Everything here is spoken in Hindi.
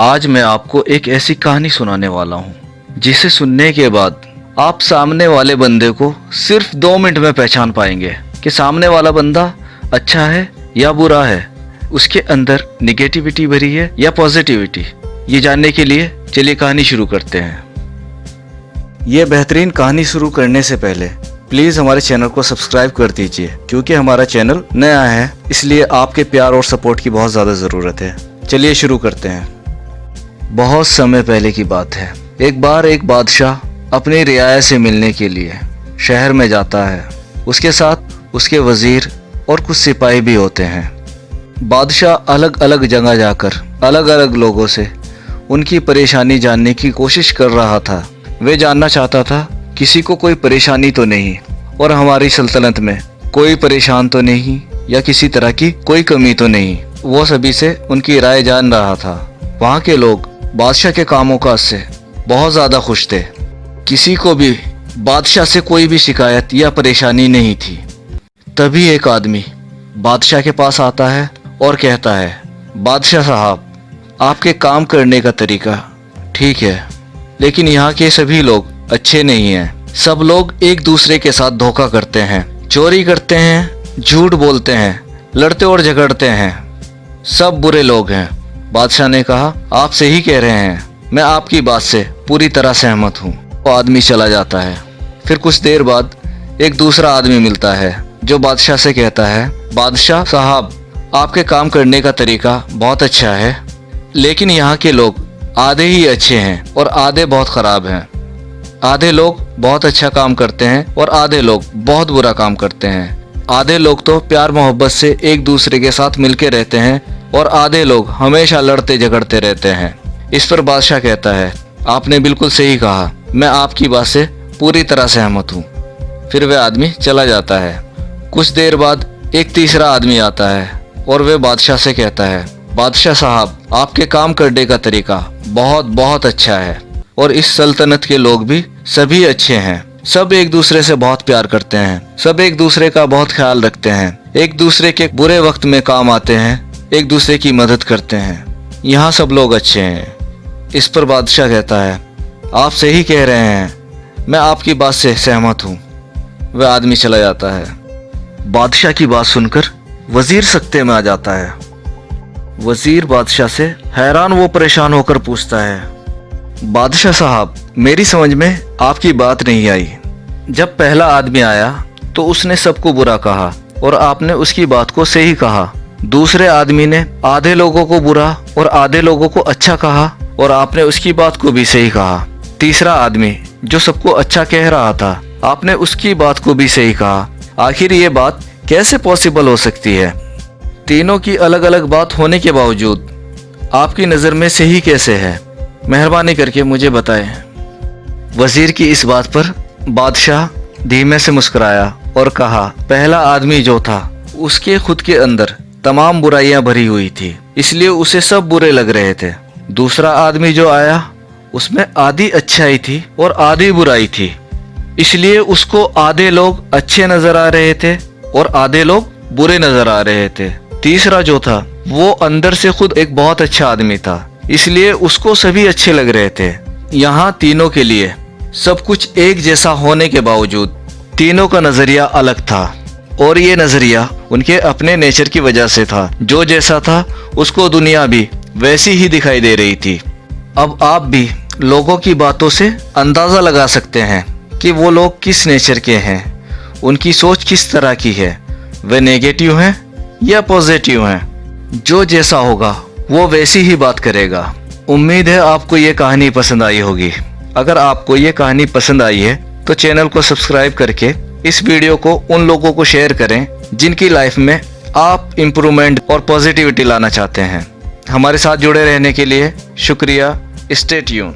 आज मैं आपको एक ऐसी कहानी सुनाने वाला हूँ जिसे सुनने के बाद आप सामने वाले बंदे को सिर्फ 2 मिनट में पहचान पाएंगे कि सामने वाला बंदा अच्छा है या बुरा है, उसके अंदर निगेटिविटी भरी है या पॉजिटिविटी। ये जानने के लिए चलिए कहानी शुरू करते हैं। ये बेहतरीन कहानी शुरू करने से पहले प्लीज़ हमारे चैनल को सब्सक्राइब कर दीजिए, क्योंकि हमारा चैनल नया है, इसलिए आपके प्यार और सपोर्ट की बहुत ज़्यादा ज़रूरत है। चलिए शुरू करते हैं। बहुत समय पहले की बात है। एक बार एक बादशाह अपनी रियाया से मिलने के लिए शहर में जाता है। उसके साथ उसके वजीर और कुछ सिपाही भी होते हैं। बादशाह अलग अलग जगह जाकर अलग अलग लोगों से उनकी परेशानी जानने की कोशिश कर रहा था। वे जानना चाहता था किसी को कोई परेशानी तो नहीं और हमारी सल्तनत में कोई परेशान तो नहीं या किसी तरह की कोई कमी तो नहीं। वो सभी से उनकी राय जान रहा था। वहाँ के लोग बादशाह के कामों काज से बहुत ज़्यादा खुश थे। किसी को भी बादशाह से कोई भी शिकायत या परेशानी नहीं थी। तभी एक आदमी बादशाह के पास आता है और कहता है, बादशाह साहब, आपके काम करने का तरीका ठीक है, लेकिन यहाँ के सभी लोग अच्छे नहीं हैं। सब लोग एक दूसरे के साथ धोखा करते हैं, चोरी करते हैं, झूठ बोलते हैं, लड़ते और झगड़ते हैं। सब बुरे लोग हैं। बादशाह ने कहा, आप सही कह रहे हैं, मैं आपकी बात से पूरी तरह सहमत हूँ। वो आदमी चला जाता है। फिर कुछ देर बाद एक दूसरा आदमी मिलता है जो बादशाह से कहता है, बादशाह साहब, आपके काम करने का तरीका बहुत अच्छा है, लेकिन यहाँ के लोग आधे ही अच्छे हैं और आधे बहुत ख़राब हैं। आधे लोग बहुत अच्छा काम करते हैं और आधे लोग बहुत बुरा काम करते हैं। आधे लोग तो प्यार मोहब्बत से एक दूसरे के साथ मिलके रहते हैं और आधे लोग हमेशा लड़ते झगड़ते रहते हैं। इस पर बादशाह कहता है, आपने बिल्कुल सही कहा, मैं आपकी बात से पूरी तरह सहमत हूँ। फिर वह आदमी चला जाता है। कुछ देर बाद एक तीसरा आदमी आता है और वह बादशाह से कहता है, बादशाह साहब, आपके काम करने का तरीका बहुत बहुत अच्छा है और इस सल्तनत के लोग भी सभी अच्छे हैं। सब एक दूसरे से बहुत प्यार करते हैं, सब एक दूसरे का बहुत ख्याल रखते हैं, एक दूसरे के बुरे वक्त में काम आते हैं, एक दूसरे की मदद करते हैं। यहाँ सब लोग अच्छे हैं। इस पर बादशाह कहता है, आप सही कह रहे हैं, मैं आपकी बात से सहमत हूँ। वह आदमी चला जाता है। बादशाह की बात सुनकर वजीर सख्ते में आ जाता है। वजीर बादशाह से हैरान वो परेशान होकर पूछता है, बादशाह साहब, मेरी समझ में आपकी बात नहीं आई। जब पहला आदमी आया तो उसने सबको बुरा कहा और आपने उसकी बात को सही कहा। दूसरे आदमी ने आधे लोगों को बुरा और आधे लोगों को अच्छा कहा और आपने उसकी बात को भी सही कहा। तीसरा आदमी जो सबको अच्छा कह रहा था, आपने उसकी बात को भी सही कहा। आखिर ये बात कैसे पॉसिबल हो सकती है? तीनों की अलग अलग बात होने के बावजूद आपकी नज़र में सही कैसे है? मेहरबानी करके मुझे बताएं। वजीर की इस बात पर बादशाह धीमे से मुस्कुराया और कहा, पहला आदमी जो था उसके खुद के अंदर तमाम बुराइयां भरी हुई थी, इसलिए उसे सब बुरे लग रहे थे। दूसरा आदमी जो आया उसमें आधी अच्छाई थी और आधी बुराई थी, इसलिए उसको आधे लोग अच्छे नजर आ रहे थे और आधे लोग बुरे नजर आ रहे थे। तीसरा जो था वो अंदर से खुद एक बहुत अच्छा आदमी था, इसलिए उसको सभी अच्छे लग रहे थे। यहाँ तीनों के लिए सब कुछ एक जैसा होने के बावजूद तीनों का नजरिया अलग था और ये नजरिया उनके अपने नेचर की वजह से था। जो जैसा था उसको दुनिया भी वैसी ही दिखाई दे रही थी। अब आप भी लोगों की बातों से अंदाज़ा लगा सकते हैं कि वो लोग किस नेचर के हैं, उनकी सोच किस तरह की है, वे नेगेटिव हैं या पॉजिटिव हैं। जो जैसा होगा वो वैसी ही बात करेगा। उम्मीद है आपको ये कहानी पसंद आई होगी। अगर आपको ये कहानी पसंद आई है तो चैनल को सब्सक्राइब करके इस वीडियो को उन लोगों को शेयर करें जिनकी लाइफ में आप इम्प्रूवमेंट और पॉजिटिविटी लाना चाहते हैं। हमारे साथ जुड़े रहने के लिए शुक्रिया। Stay tune.